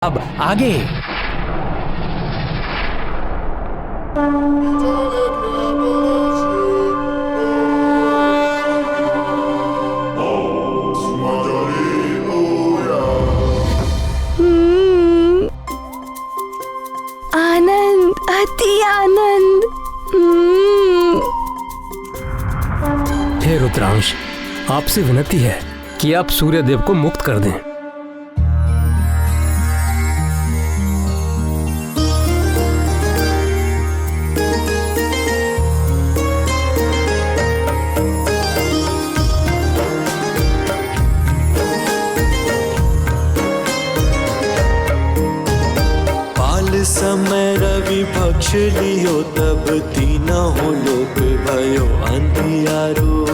अब आगे। आनंद, अति आनंद। हे रुद्रांश, आपसे विनती है कि आप सूर्यदेव को मुक्त कर दें। समय रवि पक्ष लियो तब तीना हो लोक भयो अंधियारो।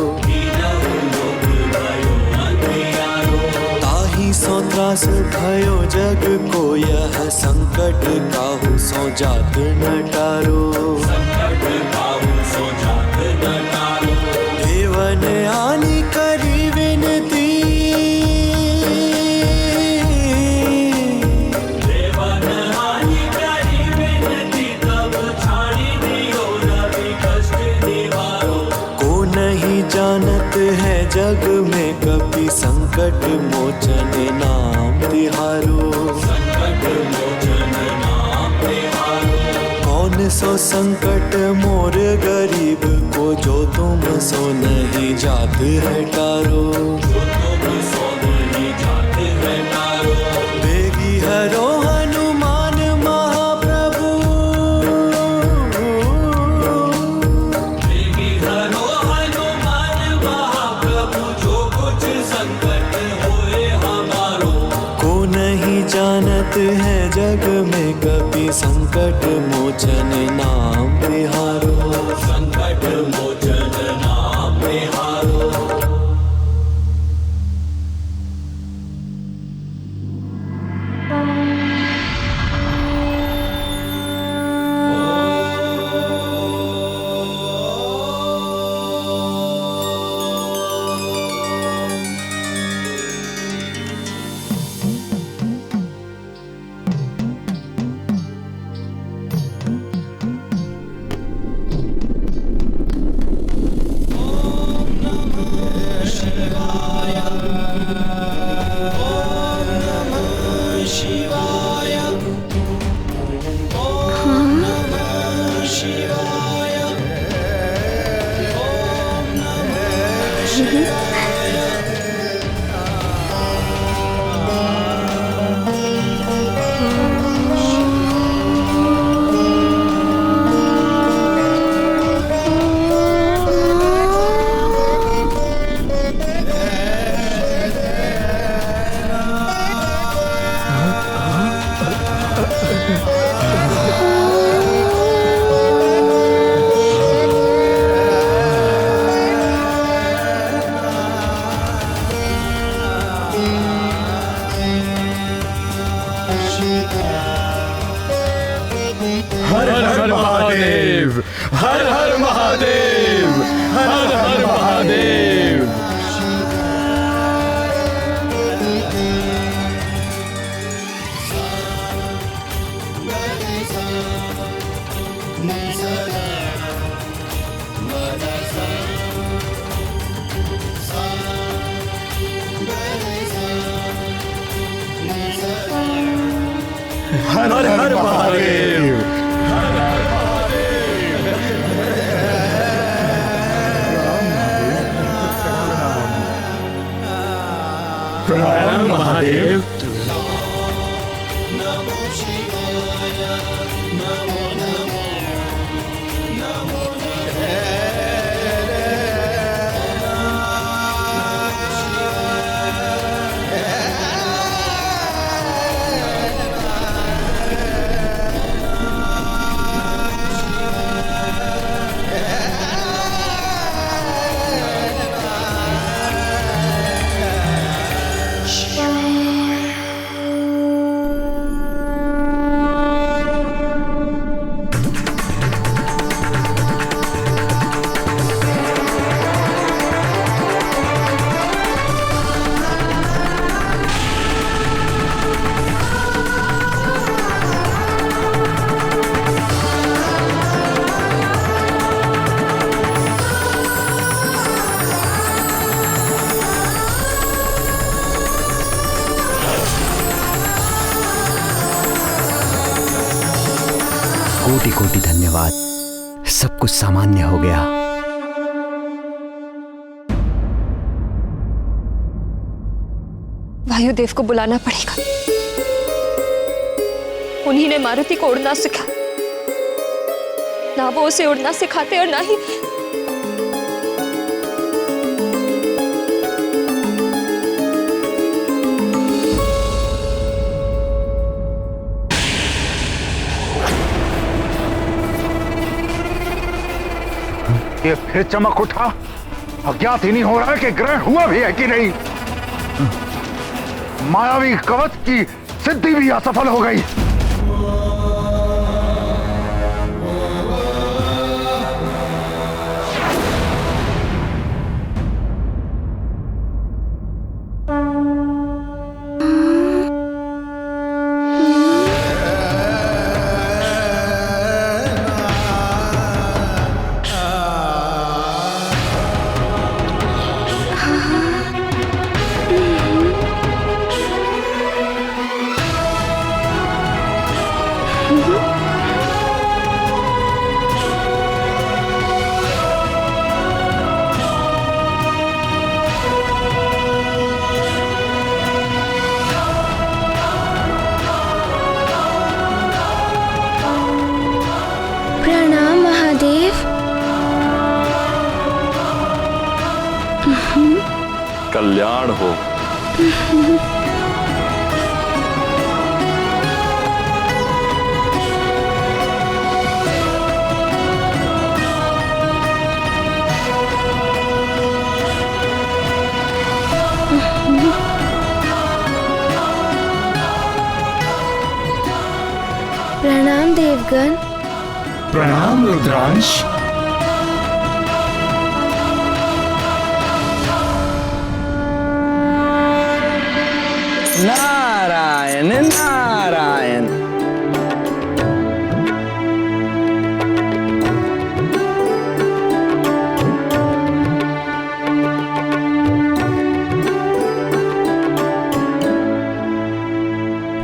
ताही सो त्रास भयो जग को यह संकट काहू सो जात न टारो। देवन आनी करी विनती, जानत है जग में कभी संकट मोचन नाम तिहारो। कौन सो संकट मोर गरीब को जो तुम सो नहीं जात है टारो। बेगी हरो हनुमान महाप्रभु, जानत है जग में कभी संकट मोचन नाम तिहारो। संकट मोचन नाम तिहारो। हर हर महादेव, हर हर महादेव, हर हर महादेव। हर हर महादेव, हर हर महादेव। प्रणाम महादेव। कोटि कोटि धन्यवाद। सब कुछ सामान्य हो गया। वायुदेव को बुलाना पड़ेगा। उन्हीं ने मारुति को उड़ना सिखाया। ना वो उसे उड़ना सिखाते और ना ही ये फिर चमक उठा। अज्ञात ही नहीं हो रहा है कि ग्रहण हुआ भी है कि नहीं। मायावी कवच की सिद्धि भी असफल हो गई। प्रणाम महादेव। कल्याण हो। प्रणाम देवगण। प्रणाम रुद्रांश। नारायण नारायण।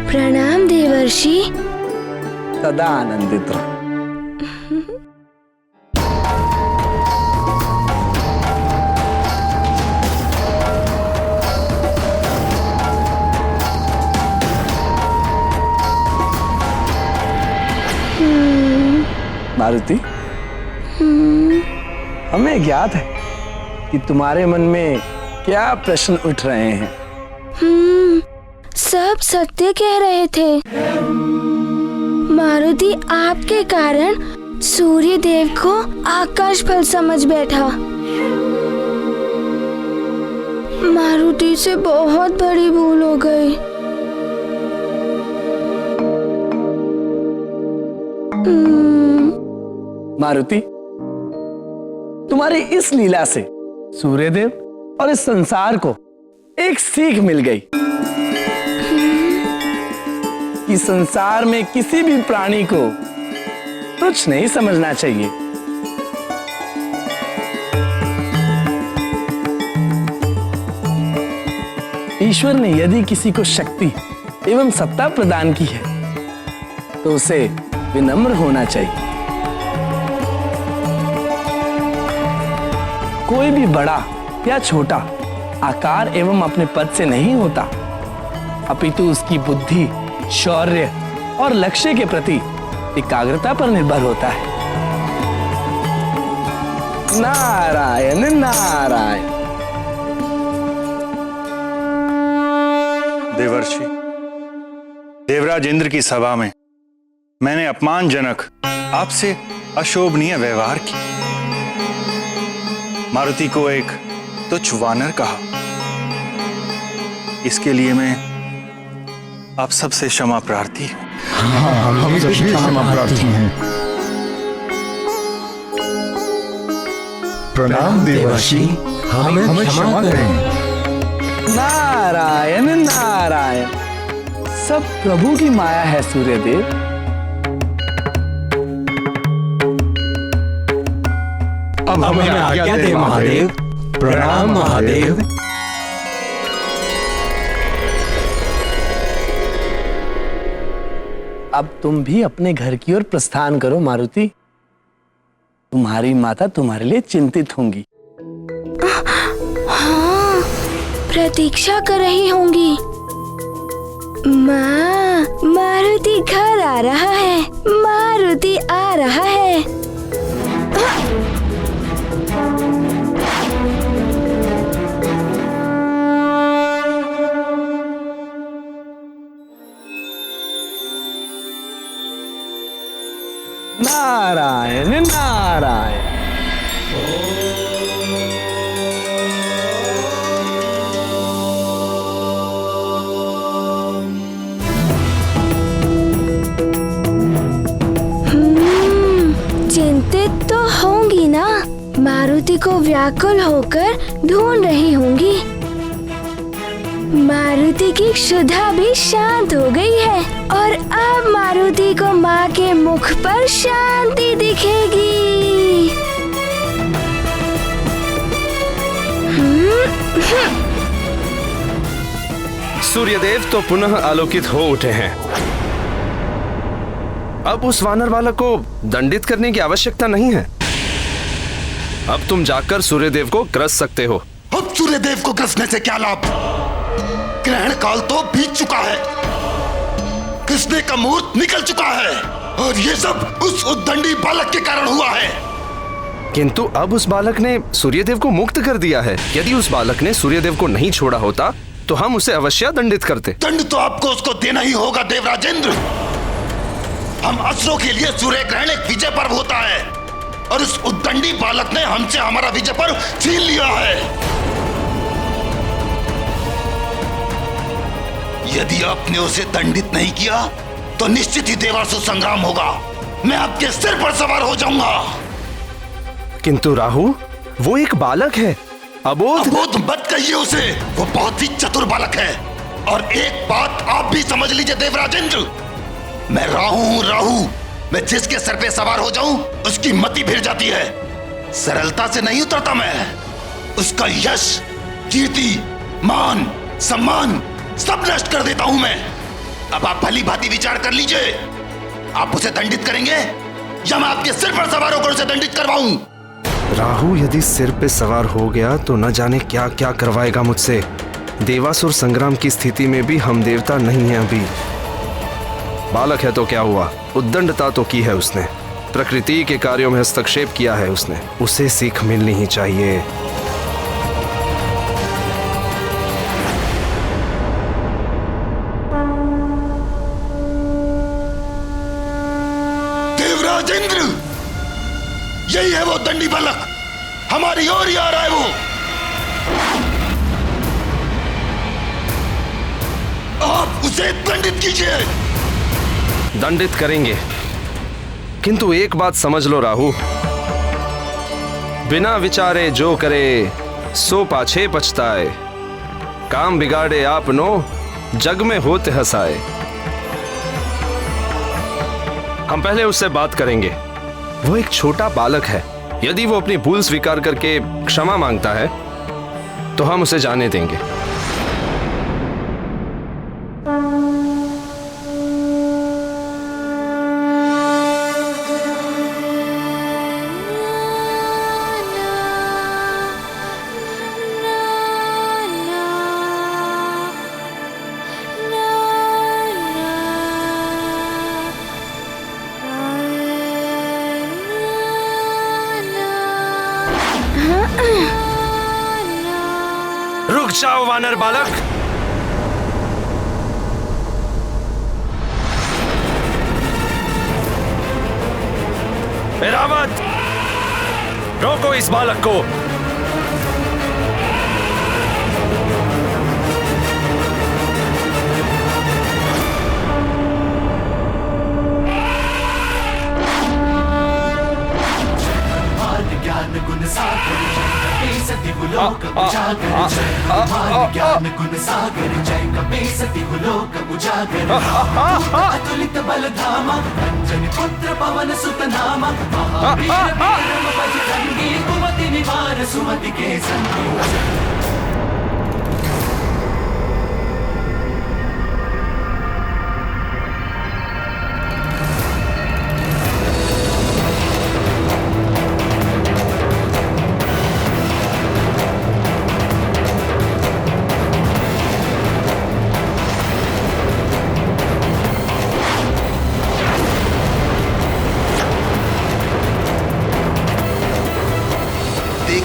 प्रणाम देवर्षि। सदा आनंदित रहो। मारुति, हमें ज्ञात है कि तुम्हारे मन में क्या प्रश्न उठ रहे हैं। सब सत्य कह रहे थे। मारुति आपके कारण सूर्य देव को आकाश फल समझ बैठा। मारुति से बहुत बड़ी भूल हो गई। मारुति, तुम्हारी इस लीला से सूर्यदेव और इस संसार को एक सीख मिल गई कि संसार में किसी भी प्राणी को तुच्छ नहीं समझना चाहिए। ईश्वर ने यदि किसी को शक्ति एवं सत्ता प्रदान की है तो उसे विनम्र होना चाहिए। कोई भी बड़ा या छोटा आकार एवं अपने पद से नहीं होता, अपितु उसकी बुद्धि, शौर्य और लक्ष्य के प्रति एकाग्रता पर निर्भर होता है। नारायण नारायण। देवर्षि, देवराज इंद्र की सभा में मैंने अपमानजनक आपसे अशोभनीय व्यवहार किया। मारुति को एक तुच्छ वानर कहा। इसके लिए मैं आप सबसे क्षमा प्रार्थी हूं। हम सभी क्षमा प्रार्थी हैं। प्रणाम देवर्षि, हमें क्षमा करें। नारायण नारायण। सब प्रभु की माया है सूर्यदेव। अब हमें आज्ञा दे महादेव। प्रणाम महादेव। अब तुम भी अपने घर की ओर प्रस्थान करो मारुति। तुम्हारी माता तुम्हारे लिए चिंतित होंगी। हाँ, प्रतीक्षा कर रही होंगी। माँ, मारुति घर आ रहा है, मारुति आ रहा है। नारायण नारायण। चिंतित तो होंगी ना, मारुति को व्याकुल होकर ढूंढ रही होंगी। मारुति की क्षुधा भी शांत हो गई है और अब मारुति को माँ के मुख पर शांति दिखेगी। सूर्यदेव तो पुनः आलोकित हो उठे हैं। अब उस वानर बालक को दंडित करने की आवश्यकता नहीं है। अब तुम जाकर सूर्यदेव को ग्रस सकते हो। अब सूर्यदेव को ग्रसने से क्या लाभ? ग्रहण काल तो बीत चुका है, कृष्ण का मुहूर्त निकल चुका है और ये सब उस उद्दंडी बालक के कारण हुआ है। किंतु अब उस बालक ने सूर्यदेव को मुक्त कर दिया है। यदि उस बालक ने सूर्यदेव को नहीं छोड़ा होता तो हम उसे अवश्य दंडित करते। दंड तो आपको उसको देना ही होगा देवराजेंद्र। हम असुरों के लिए सूर्य ग्रहण एक विजय पर्व होता है और उस उद्दंडी बालक ने हमसे हमारा विजय पर्व छीन लिया है। यदि आपने उसे दंडित नहीं किया तो निश्चित ही देवासुर संग्राम होगा। मैं आपके सिर पर सवार हो जाऊंगा। किंतु राहु, वो एक बालक है, अबोध मत कहिए उसे। वो बहुत ही चतुर बालक है। और एक बात आप भी समझ लीजिए देवराजेंद्र, मैं राहु हूँ, राहु। मैं जिसके सर पे सवार हो जाऊं उसकी मति फिर जाती है। सरलता से नहीं उतरता मैं। उसका यश, कीर्ति, मान, सम्मान सब नष्ट कर देता हूं मैं। अब आप भली भांति विचार कर लीजिए, आप उसे दंडित करेंगे या मैं आपके सिर पर सवार होकर उसे दंडित करवाऊं? राहु यदि सिर पे सवार हो गया तो न जाने क्या क्या करवाएगा मुझसे। देवासुर संग्राम की स्थिति में भी हम देवता नहीं हैं अभी। बालक है तो क्या हुआ, उद्दंडता तो की है उसने, प्रकृति के कार्यों में हस्तक्षेप किया है उसने, उसे सीख मिलनी ही चाहिए। देवराजेंद्र, यही है वो दंडी बालक, हमारी ओर ही आ रहा है वो। आप उसे दंडित कीजिए। दंडित करेंगे, किंतु एक बात समझ लो राहु, बिना विचारे जो करे सो पाछे पछताए, काम बिगाड़े आपनो जग में होते हंसाए। हम पहले उससे बात करेंगे। वो एक छोटा बालक है, यदि वो अपनी भूल स्वीकार करके क्षमा मांगता है तो हम उसे जाने देंगे। रुक जाओ वानर बालक। ऐरावत, रोको इस बालक को। अतुलित बलधामा अंजनी पुत्र पवन सुत नामा महावीर विक्रम बजरंगी कुमति निवार सुमति के संगी।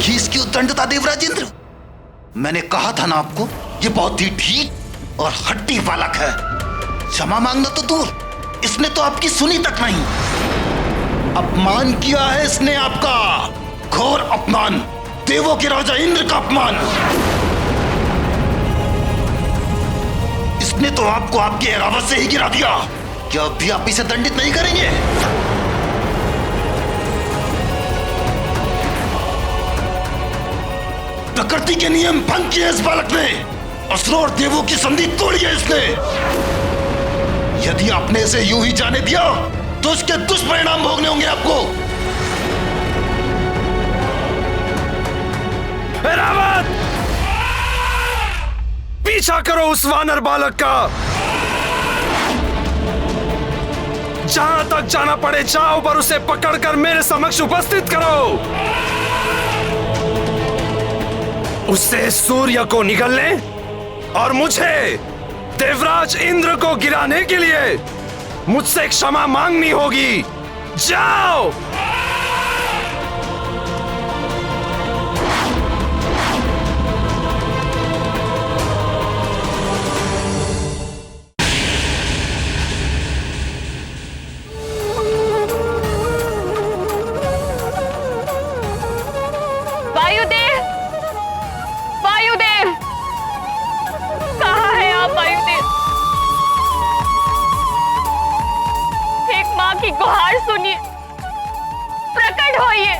देखी इसकी उद्दंडता देवराजेंद्र। मैंने कहा था ना आपको, ये बहुत ही ढीठ और हट्टी बालक है। क्षमा मांगना तो दूर, इसने तो आपकी सुनी तक नहीं। अपमान किया है इसने आपका, घोर अपमान, देवों के राजा इंद्र का अपमान। इसने तो आपको आपके एरावत से ही गिरा दिया। क्या अब भी आप इसे दंडित नहीं करेंगे? प्रकृति के नियम भंग किए इस बालक ने, असुरों और देवों की संधि तोड़ी है इसने। यदि आपने इसे यूं ही जाने दिया तो इसके दुष्परिणाम भोगने होंगे आपको। एरावत, पीछा करो उस वानर बालक का। जहां तक जाना पड़े जाओ, पर उसे पकड़कर मेरे समक्ष उपस्थित करो। उससे सूर्य को निगलने और मुझे देवराज इंद्र को गिराने के लिए मुझसे क्षमा मांगनी होगी। जाओ। वायुदेव, वायुदेव, कहाँ है आप वायुदेव? एक माँ की गुहार सुनिए, प्रकट होइए।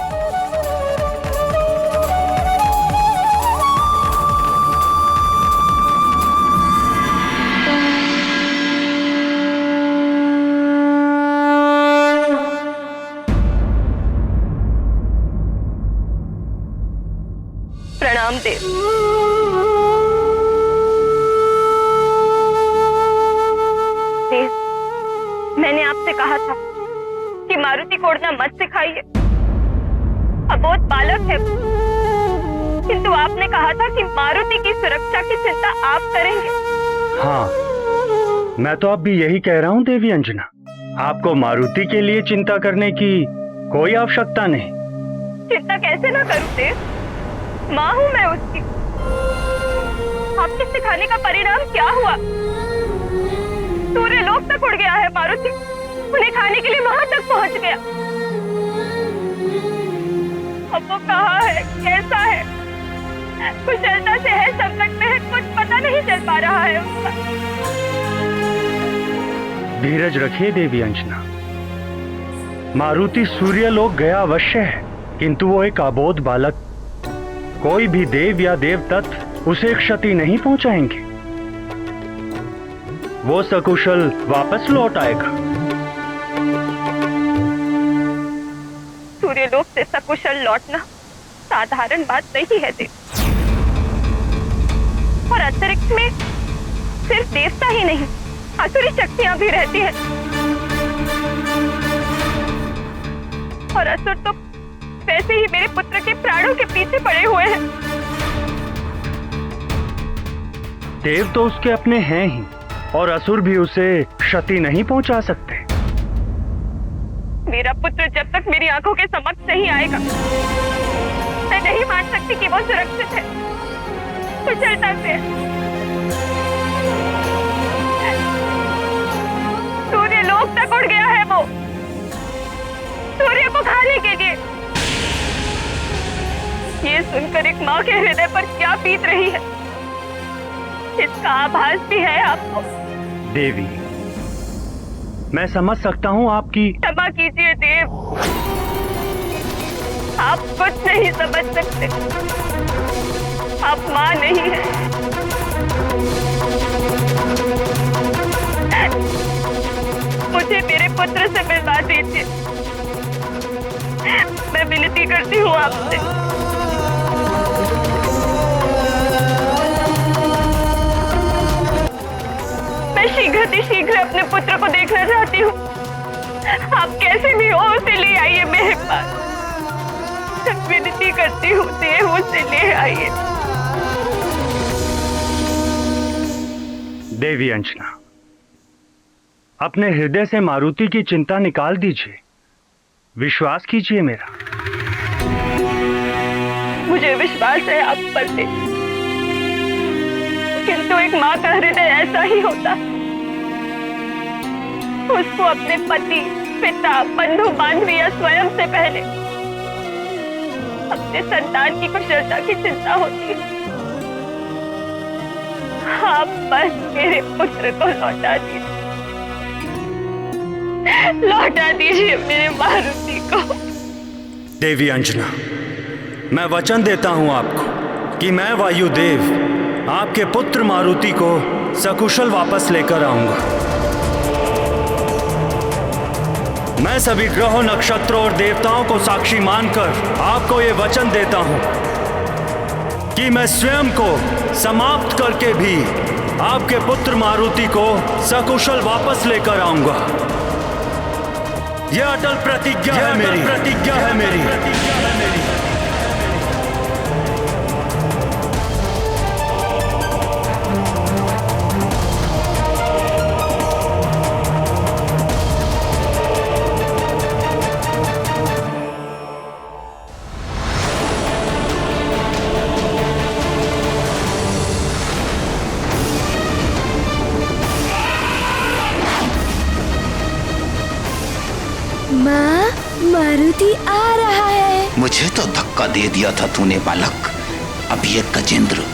प्रणाम देव। देव, मैंने आपसे कहा था कि मारुति को उड़ना मत सिखाइए, अबोध बालक है, किंतु आपने कहा था कि मारुति की सुरक्षा की चिंता आप करेंगे। हाँ, मैं तो अब भी यही कह रहा हूँ देवी अंजना, आपको मारुति के लिए चिंता करने की कोई आवश्यकता नहीं। चिंता कैसे ना करूं देव, माँ हूं मैं उसकी। आपके सिखाने का परिणाम क्या हुआ? सूर्य लोक तक उड़ गया है मारुति, उन्हें खाने के लिए वहां तक पहुंच गया। अब वो कहाँ है, कैसा है, कुशलता से है, संकट में है, कुछ पता नहीं चल पा रहा है उसका। धीरज रखिए देवी अंजना, मारुति सूर्य लोक गया अवश्य है, किंतु वो एक अबोध बालक, कोई भी देव या देव तत्व उसे क्षति नहीं पहुंचाएंगे। वो सकुशल वापस लौट आएगा। सूर्यलोक से सकुशल लौटना साधारण बात नहीं है देव, और अंतरिक्ष में सिर्फ देवता ही नहीं, असुरी शक्तियां भी रहती हैं, और असुर तो वैसे ही मेरे पुत्र के प्राणों के पीछे पड़े हुए हैं। देव तो उसके अपने हैं ही, और असुर भी उसे क्षति नहीं पहुंचा सकते। मेरा पुत्र जब तक मेरी आंखों के समक्ष नहीं आएगा, मैं नहीं मान सकती कि वो सुरक्षित है, कुशलता से है। सूर्य लोक तक उड़ गया है वो, सूर्य को खाने के लिए। ये सुनकर एक माँ के हृदय पर क्या बीत रही है, इसका आभास भी है आपको। देवी, मैं समझ सकता हूँ आपकी। क्षमा कीजिए देव, आप कुछ नहीं समझ सकते, आप माँ नहीं है। मुझे मेरे पुत्र से मिलवा दीजिए, मैं विनती करती हूँ आपसे। मैं शीघ्र अपने पुत्र को देखना चाहती हूँ। आप कैसे भी हो उसे ले आइए मेरे पास, विनती करती हूँ देव, उसे ले आइए। देवी अंजना, अपने हृदय से मारुति की चिंता निकाल दीजिए, विश्वास कीजिए मेरा। मुझे मुझे विश्वास है आप पर थे, किंतु एक माँ का हृदय ऐसा ही होता है। उसको अपने पति, पिता, बंधु बांधवी या स्वयं से पहले अपने संतान की कुशलता की चिंता होती है। आप बस मेरे पुत्र को लौटा दीजिए, लौटा दीजिए मेरे मारुति को। देवी अंजना, मैं वचन देता हूं आपको कि मैं वायुदेव आपके पुत्र मारुति को सकुशल वापस लेकर आऊंगा। मैं सभी ग्रहों, नक्षत्रों और देवताओं को साक्षी मानकर आपको ये वचन देता हूं कि मैं स्वयं को समाप्त करके भी आपके पुत्र मारुति को सकुशल वापस लेकर आऊंगा। यह अटल प्रतिज्ञा है मेरी, प्रतिज्ञा है मेरी, प्रतिज्ञा है मेरी। माँ, मारुति आ रहा है। मुझे तो धक्का दे दिया था तूने बालक। अब ये गजेंद्र,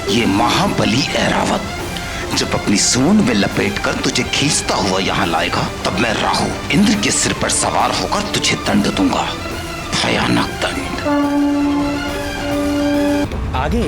ये महाबली ऐरावत जब अपनी सूंड में लपेटकर तुझे खींचता हुआ यहाँ लाएगा, तब मैं राहु इंद्र के सिर पर सवार होकर तुझे दंड दूंगा, भयानक दंड। आगे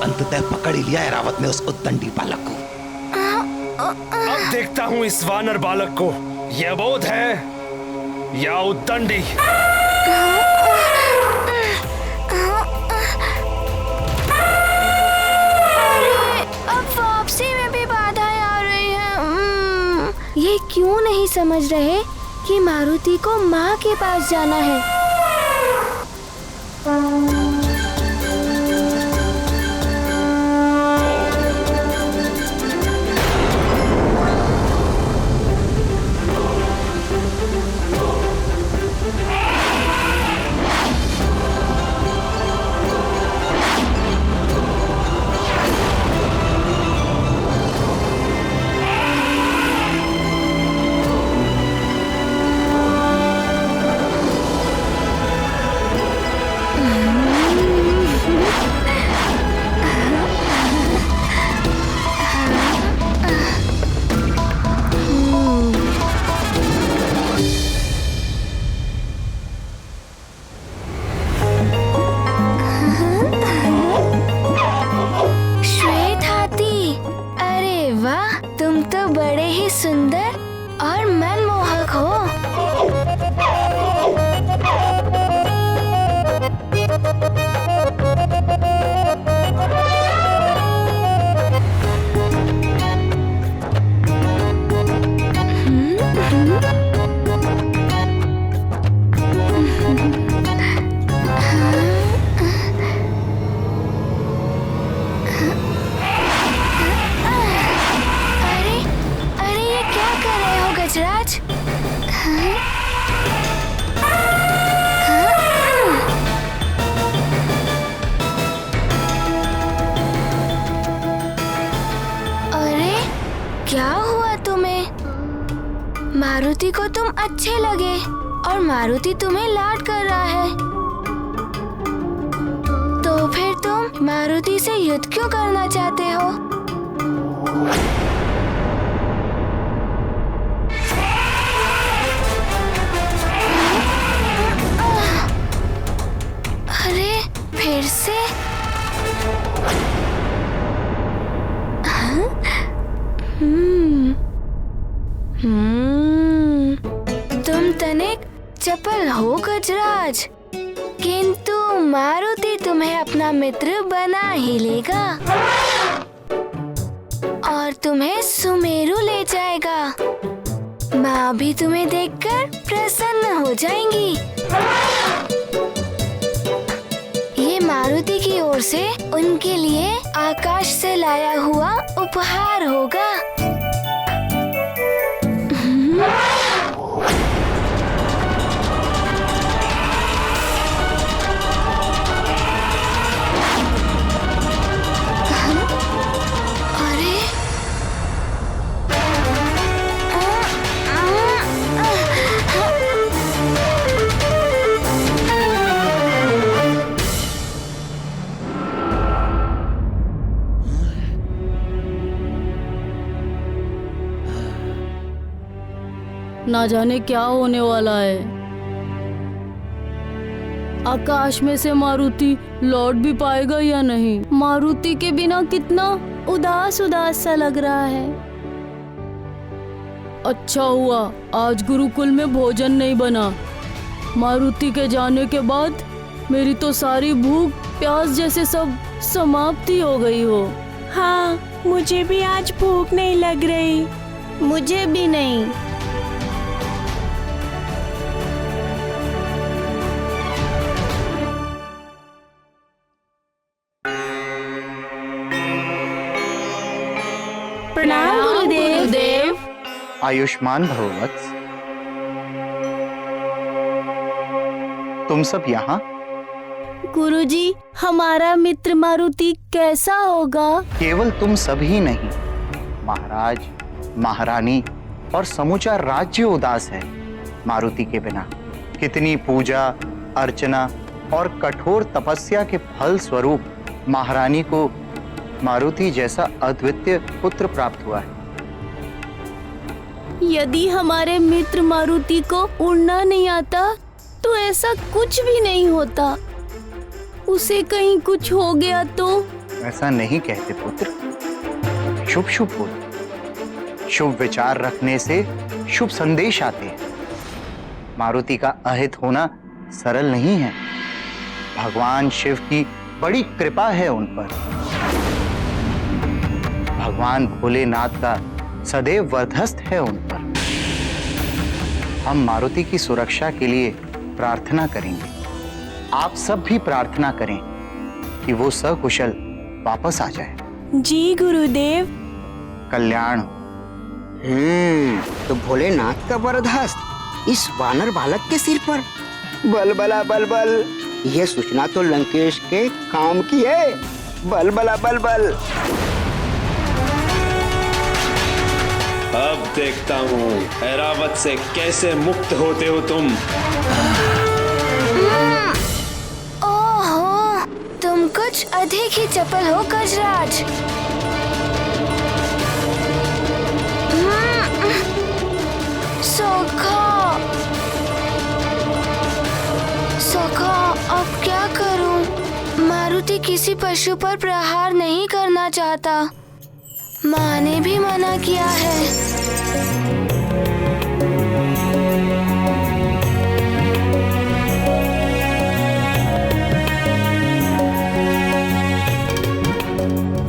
अंततः पकड़ ही लिया ऐरावत ने उस उद्दंडी बालक को। अब देखता हूं इस वानर बालक को, यह अबोध है या उद्दंडी। अब वापसी में भी बाधाएं आ रही हैं। ये क्यों नहीं समझ रहे कि मारुति को माँ के पास जाना है। क्या हुआ तुम्हें? मारुति को तुम अच्छे लगे और मारुति तुम्हें लाड कर रहा है, तो फिर तुम मारुति से युद्ध क्यों करना चाहते हो? अरे फिर से? तुम तनिक चपल हो गजराज, किंतु मारुति तुम्हें अपना मित्र बना ही लेगा और तुम्हें सुमेरु ले जाएगा। माँ भी तुम्हें देखकर प्रसन्न हो जाएंगी। ये मारुति की ओर से उनके लिए आकाश से लाया हुआ उपहार होगा। ना जाने क्या होने वाला है। आकाश में से मारुति लौट भी पाएगा या नहीं? मारुति के बिना कितना उदास उदास सा लग रहा है। अच्छा हुआ आज गुरुकुल में भोजन नहीं बना। मारुति के जाने के बाद मेरी तो सारी भूख प्यास जैसे सब समाप्ति हो गई हो। हाँ, मुझे भी आज भूख नहीं लग रही। मुझे भी नहीं। प्रणाम गुरुदेव। आयुष्मान भव वत्स। तुम सब यहाँ? गुरुजी, हमारा मित्र मारुति कैसा होगा? केवल तुम सब ही नहीं, महाराज, महारानी और समूचा राज्य उदास है मारुति के बिना। कितनी पूजा अर्चना और कठोर तपस्या के फल स्वरूप महारानी को मारुति जैसा अद्वितीय पुत्र प्राप्त हुआ है। यदि हमारे मित्र मारुति को उड़ना नहीं आता तो ऐसा कुछ भी नहीं होता। उसे कहीं कुछ हो गया तो? ऐसा नहीं कहते पुत्र। शुभ शुभ बोल। शुभ विचार रखने से शुभ संदेश आते हैं। मारुति का अहित होना सरल नहीं है। भगवान शिव की बड़ी कृपा है उन पर। भगवान भोलेनाथ का सदैव वर्धस्त है उन पर। हम मारुति की सुरक्षा के लिए प्रार्थना करेंगे। आप सब भी प्रार्थना करें कि वो सकुशल वापस आ जाए। जी गुरुदेव। कल्याण। तो भोलेनाथ का वरदहस्त इस वानर बालक के सिर पर। बलबला बलबल, यह सूचना तो लंकेश के काम की है। बलबला बलबल। अब देखता हूँ ऐरावत से कैसे मुक्त होते हो तुम। ओहो, तुम कुछ अधिक ही चपल हो गजराज। सोखा, सोखा, अब क्या करूं? मारुति किसी पशु पर प्रहार नहीं करना चाहता। माँ ने भी मना किया है।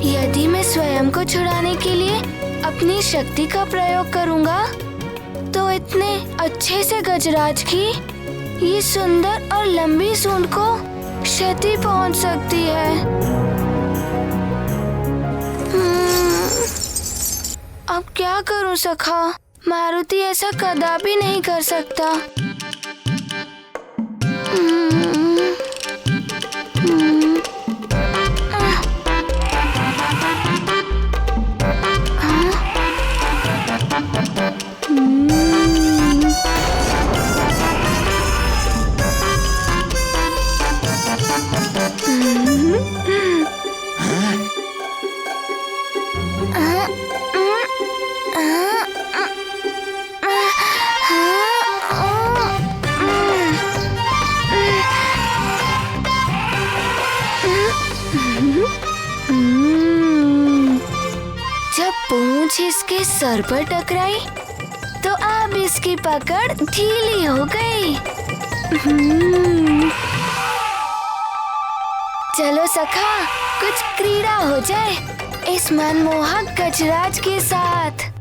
यदि मैं स्वयं को छुड़ाने के लिए अपनी शक्ति का प्रयोग करूंगा तो इतने अच्छे से गजराज की ये सुंदर और लंबी सूंड को क्षति पहुंच सकती है। अब क्या करूं सखा? मारुति ऐसा कदापि नहीं कर सकता। जब पूंछ इसके सर पर टकराई तो अब इसकी पकड़ ढीली हो गई। चलो सखा, कुछ क्रीड़ा हो जाए इस मनमोहक गजराज के साथ।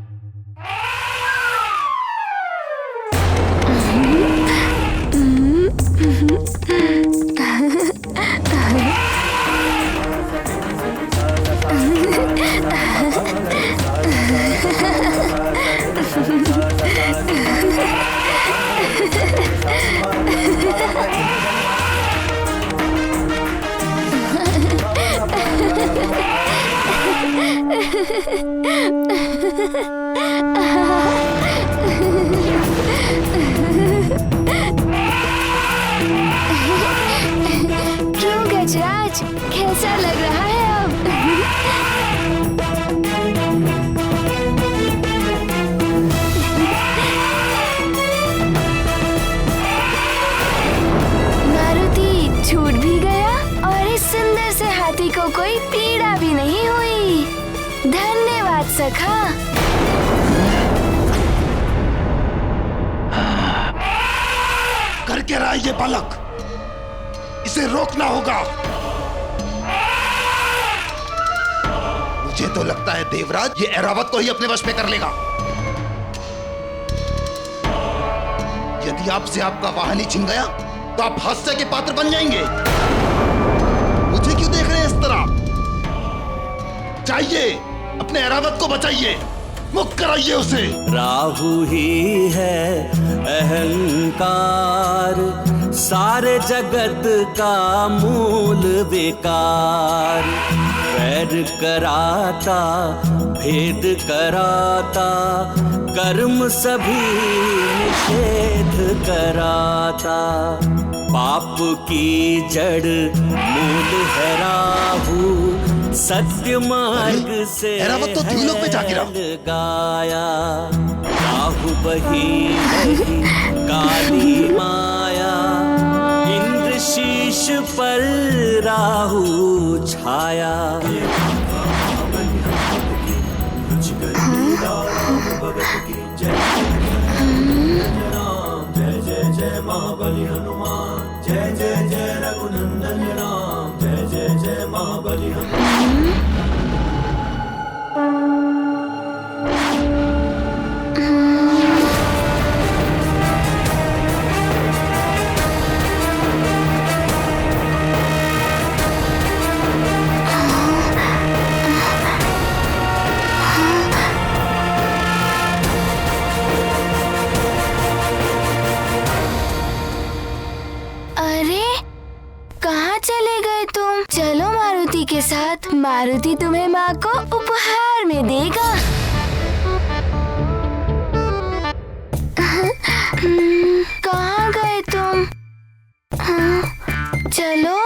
क्यों गजराज, कैसा लग रहा है अब? मारुति छूट भी गया और इस सुंदर से हाथी को कोई पीड़ा भी नहीं हुई। धन्यवाद सखा। कर क्या रहा है ये बालक? इसे रोकना होगा। मुझे तो लगता है देवराज ये ऐरावत को ही अपने वश में कर लेगा। यदि आपसे आपका वाहन ही छिन गया तो आप हास्य के पात्र बन जाएंगे। मुझे क्यों देख रहे हैं इस तरह? चाहिए अपने ऐरावत को बचाइए, मुक्त कराइए उसे। राहु ही है अहंकार, सारे जगत का मूल विकार। वैर कराता, भेद कराता, कर्म सभी निषेध कराता। पाप की जड़ मूल है राहु, सत्य मार्ग से ऐरावत तो द्विलोक में जा गिरा। गाया राहु बही बही काली माया, इंद्र शीश पर राहु छाया। जय जय जय महाबली हनुमान, जय जय जय रघुनंदन राम, जय जय जय महाबली हनुमान। चलो मारुति के साथ, मारुति तुम्हें माँ को उपहार में देगा। कहाँ गए तुम? चलो।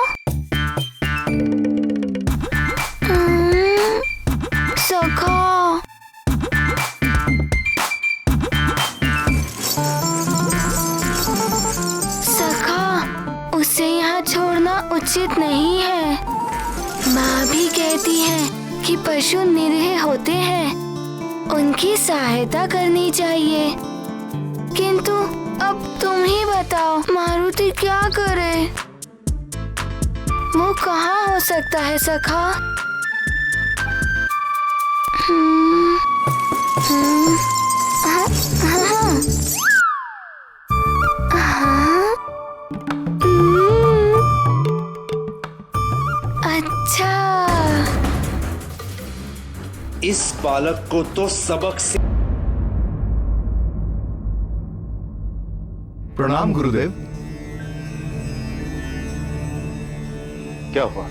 सखा, सखा, उसे यहाँ छोड़ना उचित नहीं है। माँ भी कहती है कि पशु निरीह होते हैं, उनकी सहायता करनी चाहिए। किंतु अब तुम ही बताओ, मारुति क्या करे? वो कहाँ हो सकता है सखा? अच्छा, इस बालक को तो सबक से। प्रणाम गुरुदेव। क्या हुआ?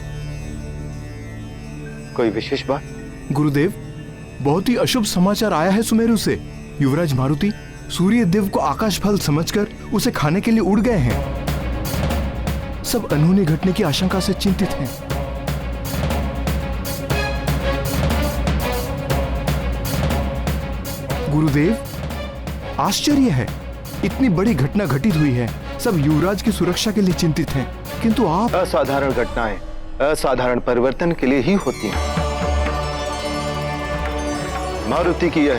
कोई विशेष बात? गुरुदेव, बहुत ही अशुभ समाचार आया है सुमेरु से। युवराज मारुति सूर्य देव को आकाश फल समझकर उसे खाने के लिए उड़ गए हैं। सब अनहोनी घटने की आशंका से चिंतित हैं। गुरुदेव, आश्चर्य है, इतनी बड़ी घटना घटित हुई है, सब युवराज की सुरक्षा के लिए चिंतित हैं, किंतु आप। असाधारण घटनाएं असाधारण परिवर्तन के लिए ही होती हैं। मारुति की यह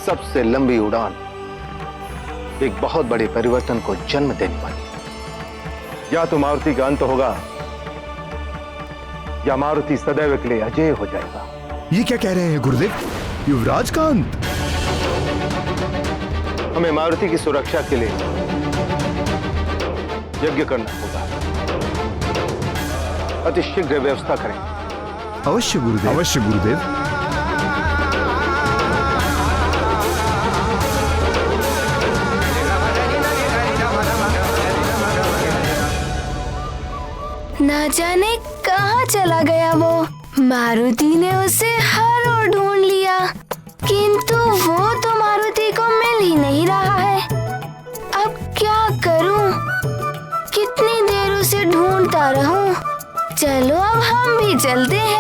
सबसे लंबी उड़ान एक बहुत बड़े परिवर्तन को जन्म देने वाली है। या तो मारुति का अंत होगा या मारुति सदैव के लिए अजय हो जाएगा। ये क्या कह रहे हैं गुरुदेव? युवराज का अंत? हमें मारुति की सुरक्षा के लिए यज्ञ करना होगा। अति शीघ्र व्यवस्था करें। अवश्य गुरुदेव, अवश्य गुरुदेव। ना जाने कहाँ चला गया वो। मारुति ने उसे हर ओर ढूंढ लिया, किंतु वो तो मारुति को मिल ही नहीं रहा है। अब क्या करूं? कितनी देर उसे ढूंढता रहूं? चलो अब हम भी चलते हैं।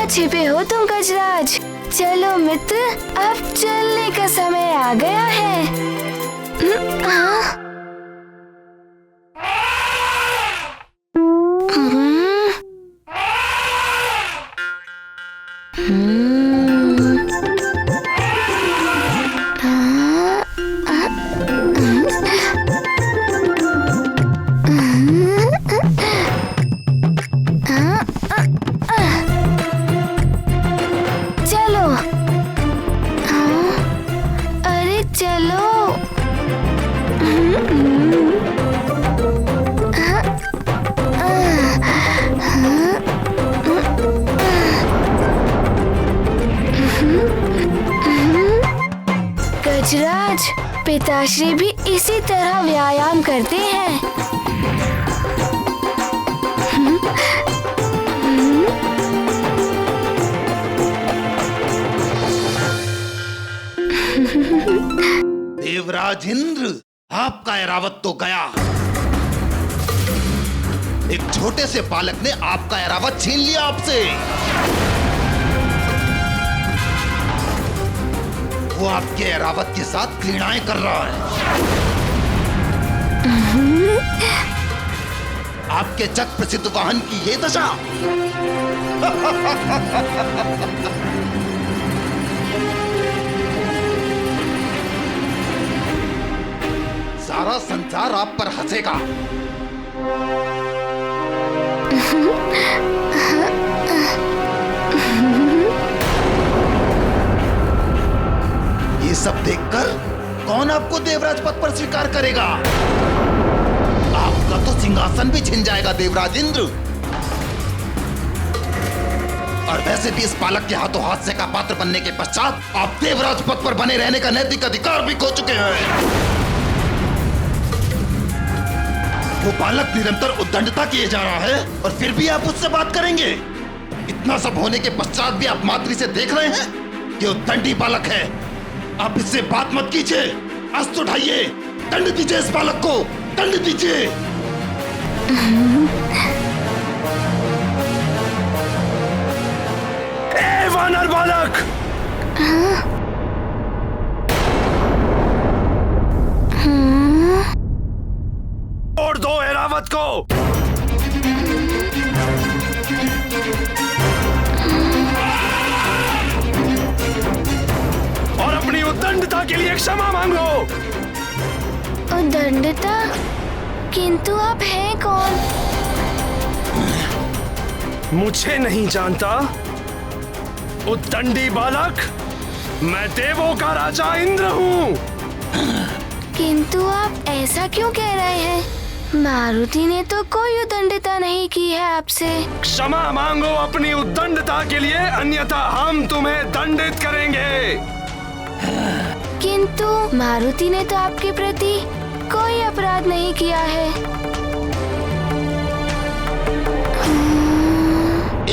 छिपे हो तुम गजराज। चलो मित्र, अब चलने का समय आ गया है। गजराज, पिताश्री भी इसी तरह व्यायाम करते हैं। देवराज इंद्र, आपका ऐरावत तो गया। एक छोटे से बालक ने आपका ऐरावत छीन लिया आपसे। वो आपके ऐरावत के साथ क्रीड़ाएं कर रहा है। आपके जग प्रसिद्ध वाहन की ये दशा। सारा संसार आप पर हंसेगा। ये सब देखकर कौन आपको देवराज पद पर स्वीकार करेगा? आपका तो सिंहासन भी छिन जाएगा देवराज इंद्र। और वैसे भी इस बालक के हाथों हास्य का पात्र बनने के पश्चात आप देवराज पद पर बने रहने का नैतिक अधिकार भी खो चुके हैं। वो बालक निरंतर उद्दंडता किए जा रहा है और फिर भी आप उससे बात करेंगे? इतना सब होने के पश्चात भी आप मातृ से देख रहे हैं कि उद्दंडी बालक है। आप इससे बात मत कीजिए, अस्त्र उठाइए, दंड दीजिए इस बालक को, दंड दीजिए। ए वानर बालक! तोड़ दो ऐरावत को। और अपनी उद्दंडता के लिए क्षमा मांगो। उद्दंडता? किंतु आप हैं कौन? मुझे नहीं जानता? उद्दंडी बालक, मैं देवों का राजा इंद्र हूँ। किंतु आप ऐसा क्यों कह रहे हैं? मारुति ने तो कोई उद्दंडता नहीं की है आपसे। क्षमा मांगो अपनी उद्दंडता के लिए, अन्यथा हम तुम्हें दंडित करेंगे। किंतु मारुति ने तो आपके प्रति कोई अपराध नहीं किया है।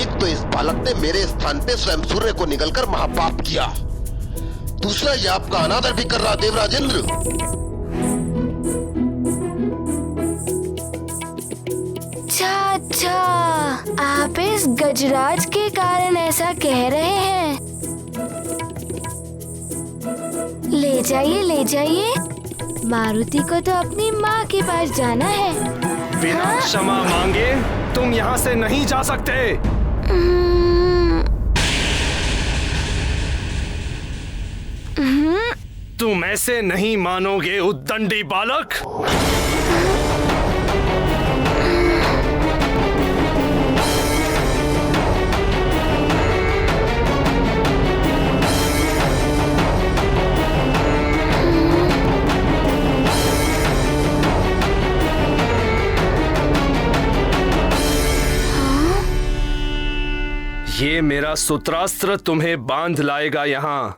एक तो इस बालक ने मेरे स्थान पे स्वयं सूर्य को निकलकर महापाप किया, दूसरा ये आपका अनादर भी कर रहा देवराज इंद्र। अच्छा, आप इस गजराज के कारण ऐसा कह रहे हैं। ले जाइए, मारुति को तो अपनी माँ के पास जाना है। बिना क्षमा मांगे तुम यहाँ से नहीं जा सकते। तुम ऐसे नहीं मानोगे उद्दंडी बालक। ये मेरा सूत्रास्त्र तुम्हें बांध लाएगा यहाँ।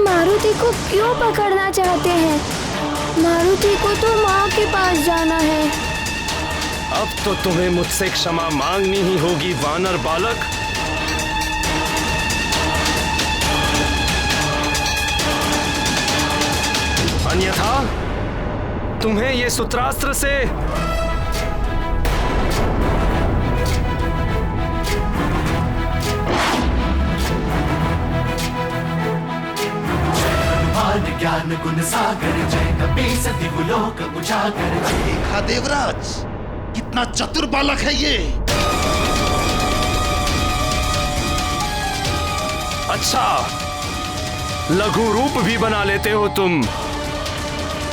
मारुति को क्यों पकड़ना चाहते हैं? मारुति को तो माँ के पास जाना है। अब तो तुम्हें मुझसे क्षमा मांगनी ही होगी वानर बालक। अन्यथा तुम्हें ये सूत्रास्त्र से ज्ञान गुण सागर, जय कपीस दिवलोक उजागर। देखा देवराज, कितना चतुर बालक है ये। अच्छा, लघु रूप भी बना लेते हो तुम,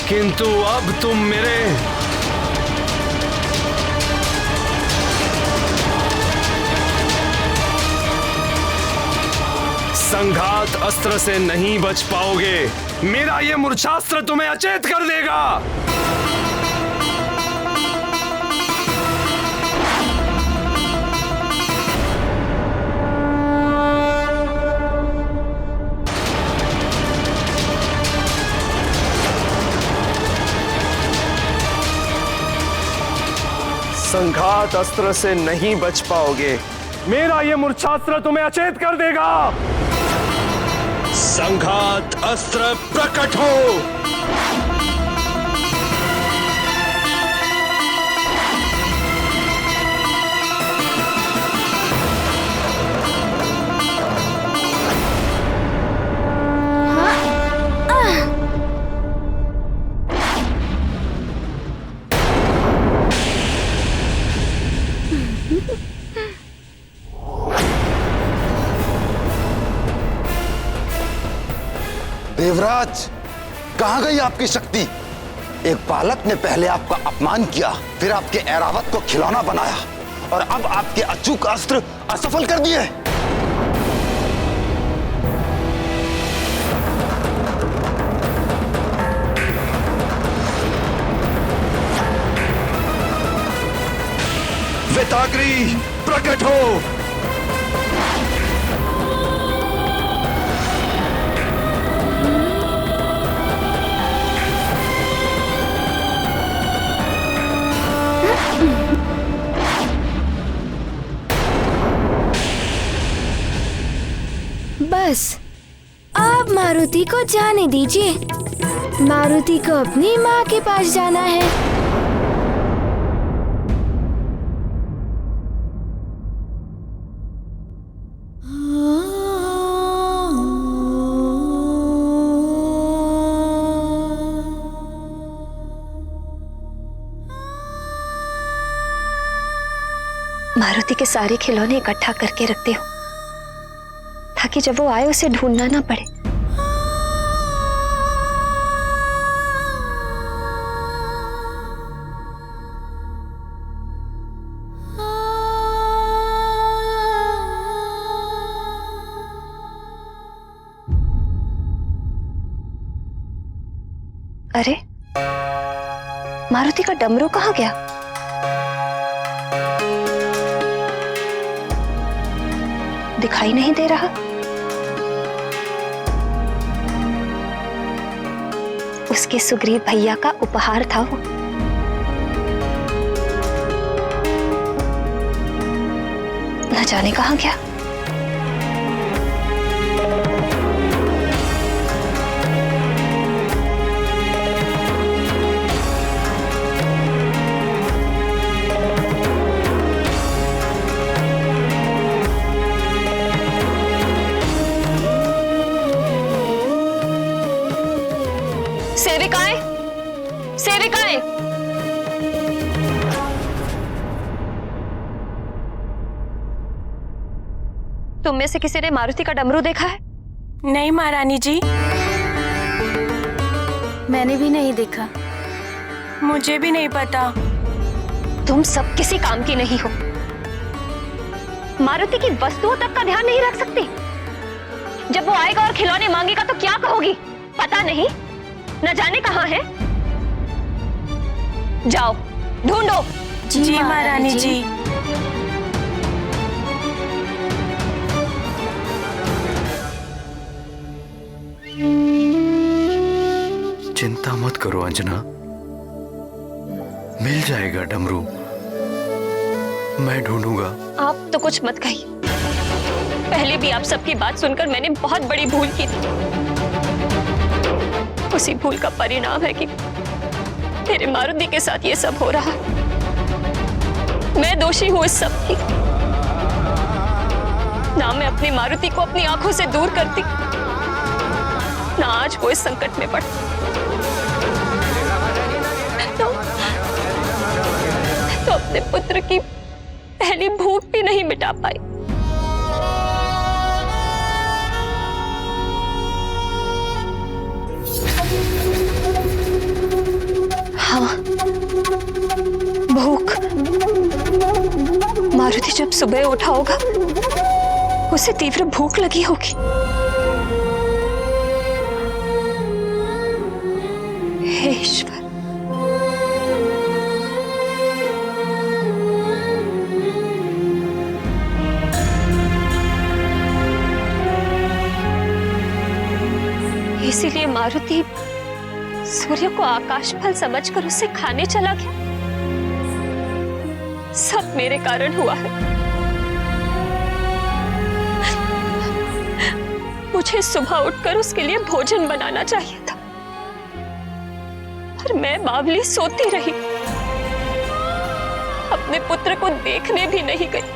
किंतु अब तुम मेरे संघात अस्त्र से नहीं बच पाओगे। मेरा ये मूर्छास्त्र तुम्हें अचेत कर देगा। संघात अस्त्र से नहीं बच पाओगे। मेरा ये मूर्छास्त्र तुम्हें अचेत कर देगा। संघात अस्त्र प्रकट हो। देवराज, कहां गई आपकी शक्ति? एक बालक ने पहले आपका अपमान किया, फिर आपके ऐरावत को खिलौना बनाया और अब आपके अचूक अस्त्र असफल कर दिए। वेताग्री प्रकट हो। बस अब मारुति को जाने दीजिए। मारुति को अपनी माँ के पास जाना है। मारुति के सारे खिलौने इकट्ठा करके रखती हूँ ताकि जब वो आए उसे ढूंढना ना पड़े। अरे मारुति का डमरू कहाँ गया? दिखाई नहीं दे रहा। उसके सुग्रीव भैया का उपहार था वो। न जाने कहाँ गया। सेविकाएं, सेविकाएं, तुम में से किसी ने मारुति का डमरू देखा है? नहीं महारानी जी। मैंने भी नहीं देखा। मुझे भी नहीं पता। तुम सब किसी काम की नहीं हो। मारुति की वस्तुओं तक का ध्यान नहीं रख सकती। जब वो आएगा और खिलौने मांगेगा तो क्या कहोगी? पता नहीं, न जाने कहाँ है। जाओ ढूंढो। जी महारानी जी। चिंता मत करो अंजना, मिल जाएगा डमरू। मैं ढूंढूंगा। आप तो कुछ मत कहिए। पहले भी आप सबकी बात सुनकर मैंने बहुत बड़ी भूल की थी। उसी भूल का परिणाम है कि मेरे मारुति के साथ ये सब हो रहा है। मैं दोषी हूं इस सब की। ना मैं अपनी मारुति को अपनी आंखों से दूर करती, ना आज वो इस संकट में पड़ा। तो अपने पुत्र की पहली भूख भी नहीं मिटा पाई। हाँ, भूख। मारुति जब सुबह उठा होगा उसे तीव्र भूख लगी होगी। हे ईश्वर, इसीलिए मारुति सूर्य को आकाश फल समझकर उसे खाने चला गया। सब मेरे कारण हुआ है। मुझे सुबह उठकर उसके लिए भोजन बनाना चाहिए था, पर मैं बावली सोती रही, अपने पुत्र को देखने भी नहीं गई।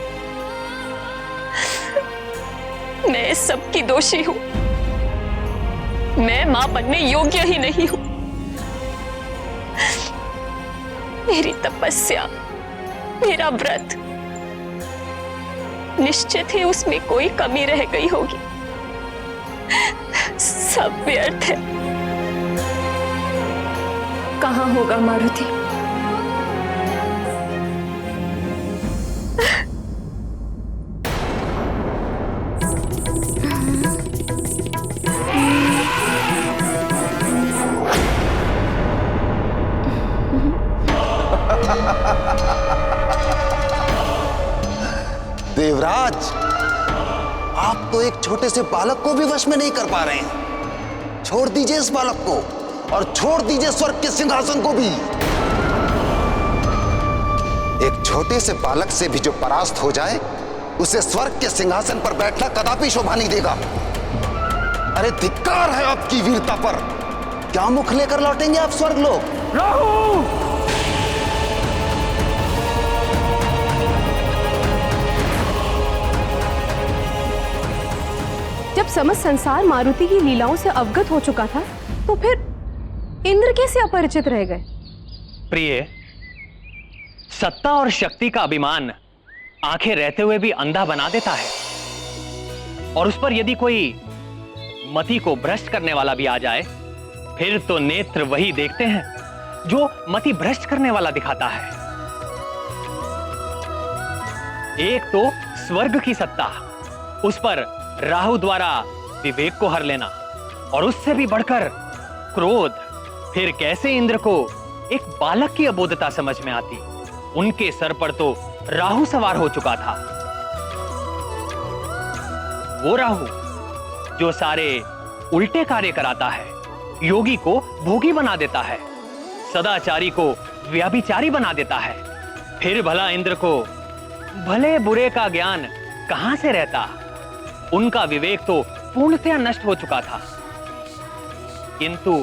मैं इस सब की दोषी हूं। मैं मां बनने योग्य ही नहीं हूं। मेरी तपस्या, मेरा व्रत, निश्चित ही उसमें कोई कमी रह गई होगी। सब व्यर्थ है। कहां होगा मारुति? देवराज, आप तो एक छोटे से बालक को भी वश में नहीं कर पा रहे हैं। छोड़ दीजिए इस बालक को और छोड़ दीजिए स्वर्ग के सिंहासन को भी। एक छोटे से बालक से भी जो परास्त हो जाए, उसे स्वर्ग के सिंहासन पर बैठना कदापि शोभा नहीं देगा। अरे धिक्कार है आपकी वीरता पर। क्या मुख लेकर लौटेंगे आप स्वर्ग लोग? राहु! जब समस्त संसार मारुति की लीलाओं से अवगत हो चुका था, तो फिर इंद्र कैसे अपरिचित रह गए? प्रिय, सत्ता और शक्ति का अभिमान आंखें रहते हुए भी अंधा बना देता है, और उस पर यदि कोई मति को भ्रष्ट करने वाला भी आ जाए, फिर तो नेत्र वही देखते हैं जो मति भ्रष्ट करने वाला दिखाता है। एक तो स्वर्ग की सत्ता, उस पर राहु द्वारा विवेक को हर लेना, और उससे भी बढ़कर क्रोध। फिर कैसे इंद्र को एक बालक की अबोधता समझ में आती? उनके सर पर तो राहु सवार हो चुका था। वो राहु जो सारे उल्टे कार्य कराता है, योगी को भोगी बना देता है, सदाचारी को व्यभिचारी बना देता है। फिर भला इंद्र को भले बुरे का ज्ञान कहां से रहता? उनका विवेक तो पूर्णतया नष्ट हो चुका था। किंतु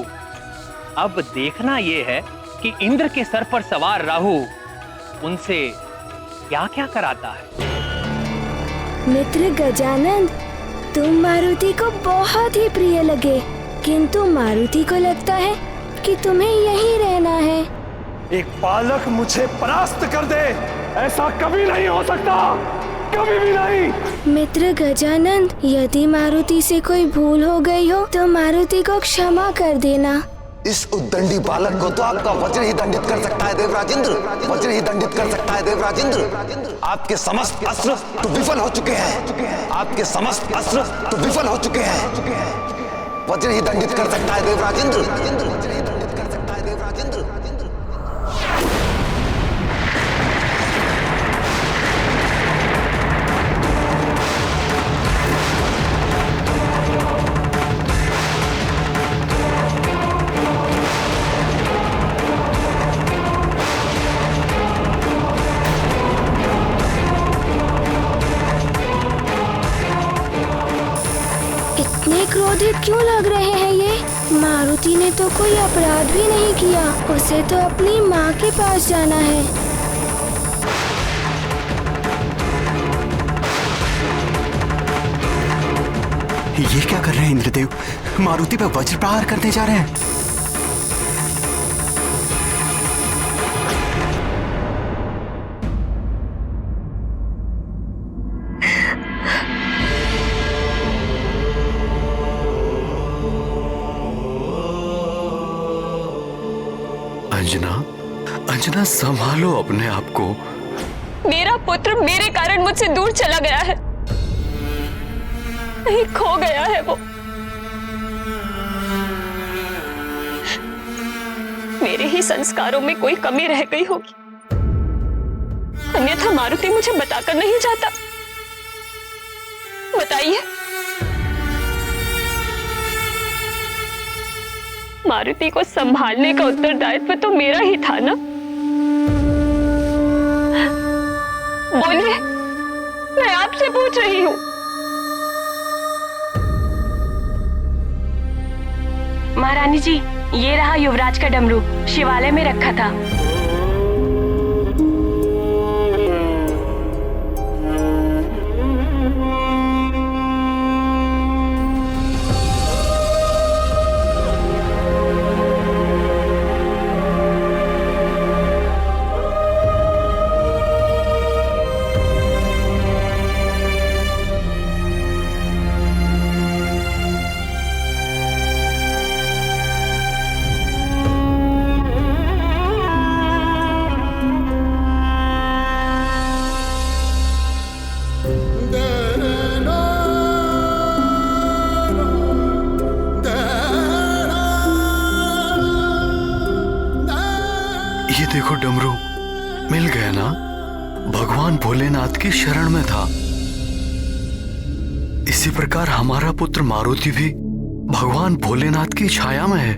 अब देखना यह है कि इंद्र के सर पर सवार राहु उनसे क्या क्या कराता है। मित्र गजानन, तुम मारुति को बहुत ही प्रिय लगे, किंतु मारुति को लगता है कि तुम्हें यहीं रहना है। एक बालक मुझे परास्त कर दे, ऐसा कभी नहीं हो सकता, कभी भी नहीं। मित्र गजानन, यदि मारुति से कोई भूल हो गई हो तो मारुति को क्षमा कर देना। इस उद्दंडी बालक को तो आपका वज्र ही दंडित कर सकता है देवराजेंद्र, वज्र ही दंडित कर सकता है देवराजेंद्र। आपके समस्त अस्त्र तो विफल हो चुके हैं, आपके समस्त अस्त्र तो विफल हो चुके हैं। वज्र ही दंडित कर सकता है देवराजेंद्र, वज्र ही दंडित कर सकता है देवराजेंद्र। क्रोधित क्यों लग रहे हैं ये? मारुति ने तो कोई अपराध भी नहीं किया, उसे तो अपनी माँ के पास जाना है। ये क्या कर रहे हैं इंद्रदेव? मारुति पर वज्र प्रहार करने जा रहे हैं। अंजना, अंजना संभालो अपने आप को। मेरा पुत्र मेरे कारण मुझसे दूर चला गया है, कहीं खो गया है वो। मेरे ही संस्कारों में कोई कमी रह गई होगी, अन्यथा मारुति मुझे बताकर नहीं जाता। बताइए, मारुति को संभालने का उत्तरदायित्व तो मेरा ही था ना। बोलिए, मैं आपसे पूछ रही हूँ। महारानी जी, ये रहा युवराज का डमरू, शिवालय में रखा था। देखो डमरू, मिल गया ना? भगवान भोलेनाथ की शरण में था। इसी प्रकार हमारा पुत्र मारुति भी भगवान भोलेनाथ की छाया में है।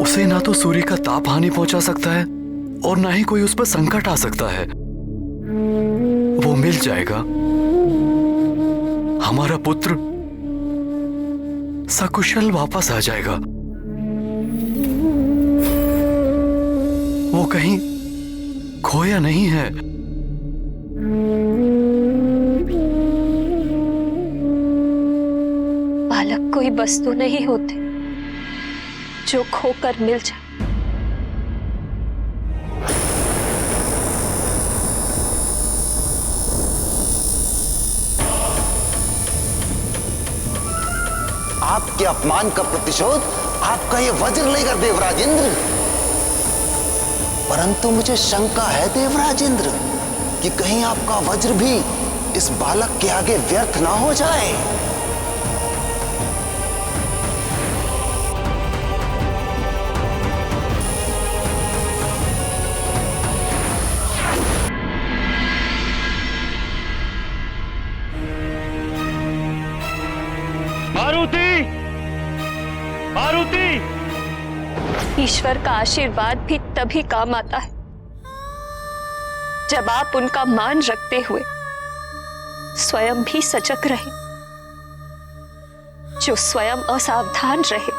उसे ना तो सूर्य का ताप हानि पहुंचा सकता है और ना ही कोई उस पर संकट आ सकता है। वो मिल जाएगा। हमारा पुत्र सकुशल वापस आ जाएगा। वो कहीं खोया नहीं है। बालक कोई वस्तु नहीं होते जो खोकर मिल जाए। आपके अपमान का प्रतिशोध आपका ये वज्र लेगा देवराज इंद्र। परंतु मुझे शंका है देवराज इंद्र कि कहीं आपका वज्र भी इस बालक के आगे व्यर्थ ना हो जाए। मारुति! मारुति! ईश्वर का आशीर्वाद भी तभी काम आता है जब आप उनका मान रखते हुए स्वयं भी सजग रहे। जो स्वयं असावधान रहे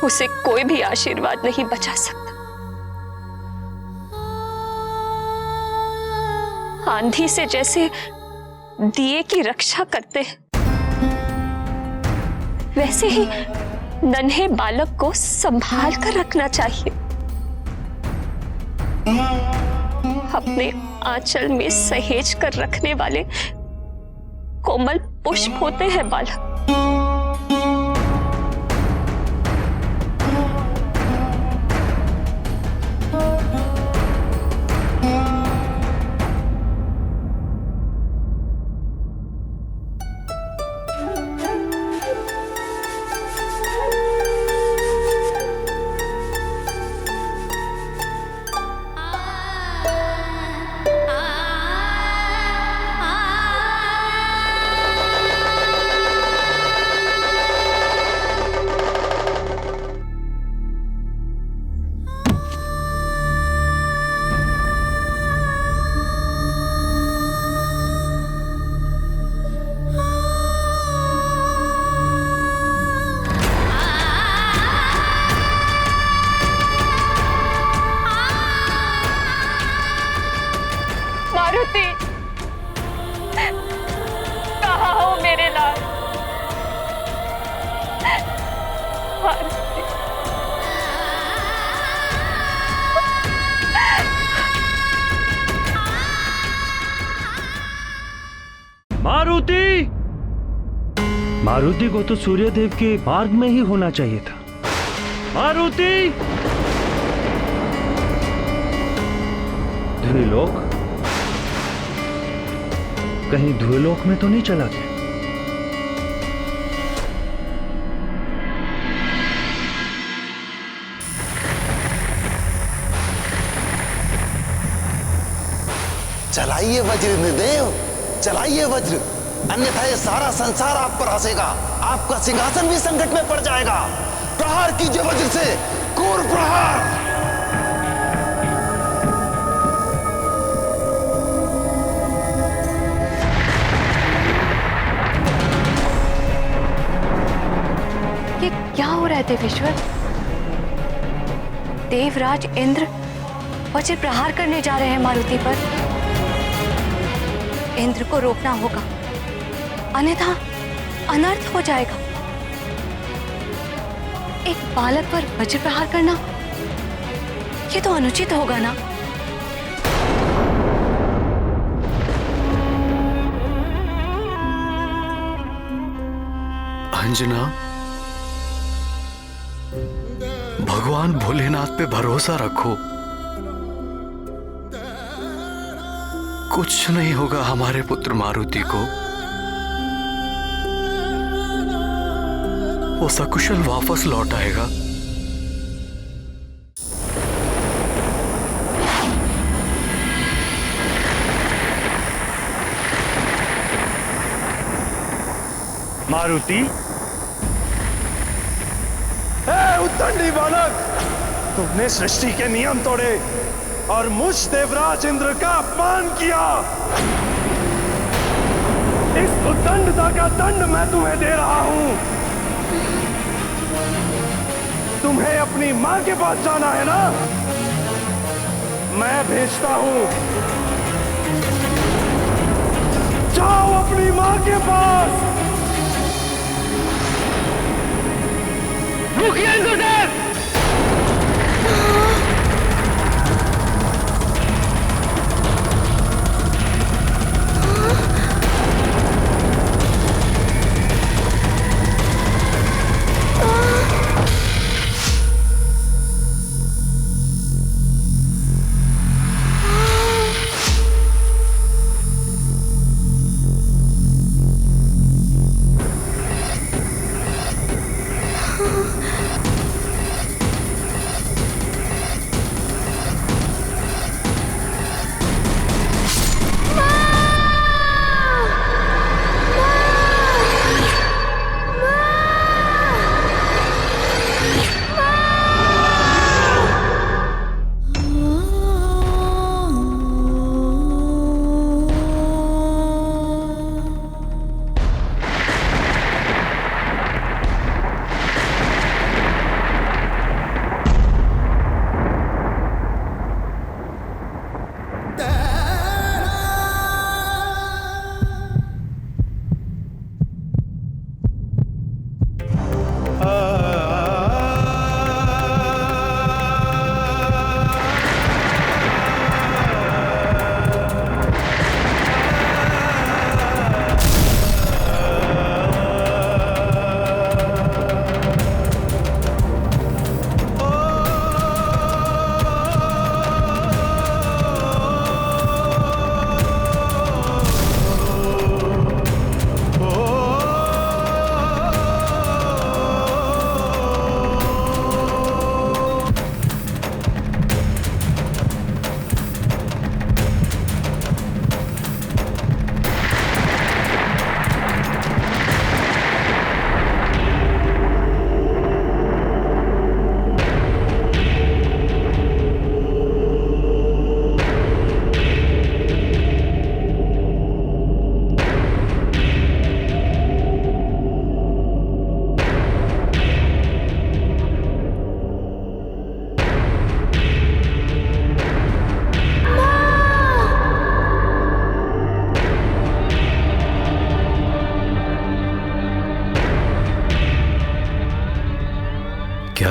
उसे कोई भी आशीर्वाद नहीं बचा सकता। आंधी से जैसे दिए की रक्षा करते हैं, वैसे ही नन्हे बालक को संभाल कर रखना चाहिए। अपने आंचल में सहेज कर रखने वाले कोमल पुष्प होते हैं बालक। मारुति, कहाँ हो मेरे लाल? मारुति! मारुति को तो सूर्यदेव के मार्ग में ही होना चाहिए था। मारुति! ध्रुलोक? कहीं ध्रुलोक में तो नहीं चला गया? चलाइए वज्रदेव, चलाइए वज्र, अन्यथा ये सारा संसार आप पर हंसेगा। आपका सिंहासन भी संकट में पड़ जाएगा। प्रहार कीजिए वज्र से, क्रूर प्रहार। ये क्या हो रहा है देवेश्वर? देवराज इंद्र वज्र प्रहार करने जा रहे हैं मारुति पर। इंद्र को रोकना होगा, अन्यथा अनर्थ हो जाएगा। एक बालक पर वज्र प्रहार करना, ये तो अनुचित होगा ना। अंजना, भगवान भोलेनाथ पे भरोसा रखो। कुछ नहीं होगा हमारे पुत्र मारुति को। वो सकुशल वापस लौट आएगा। मारुति? उद्दंडी बालक, तुमने सृष्टि के नियम तोड़े और मुझ देवराज इंद्र का अपमान किया। इस उद्दंडता का दंड मैं तुम्हें दे रहा हूं। तुम्हें अपनी मां के पास जाना है ना? मैं भेजता हूं। जाओ अपनी मां के पास। रुकिए इंद्रदेव!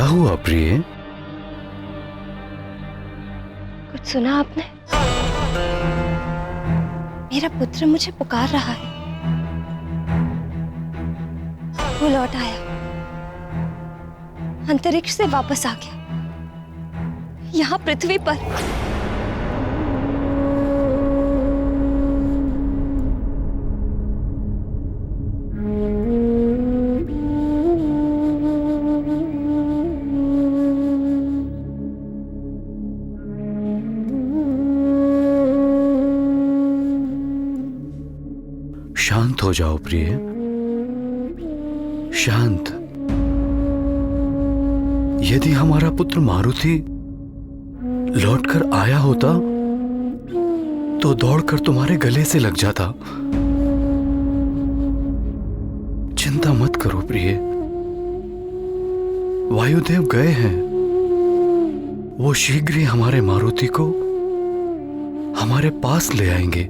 हुआ प्रिय? कुछ सुना आपने? मेरा पुत्र मुझे पुकार रहा है। वो लौट आया, अंतरिक्ष से वापस आ गया, यहाँ पृथ्वी पर। शांत हो जाओ प्रिय, शांत। यदि हमारा पुत्र मारुति लौटकर आया होता तो दौड़कर तुम्हारे गले से लग जाता। चिंता मत करो प्रिय, वायुदेव गए हैं। वो शीघ्र ही हमारे मारुति को हमारे पास ले आएंगे।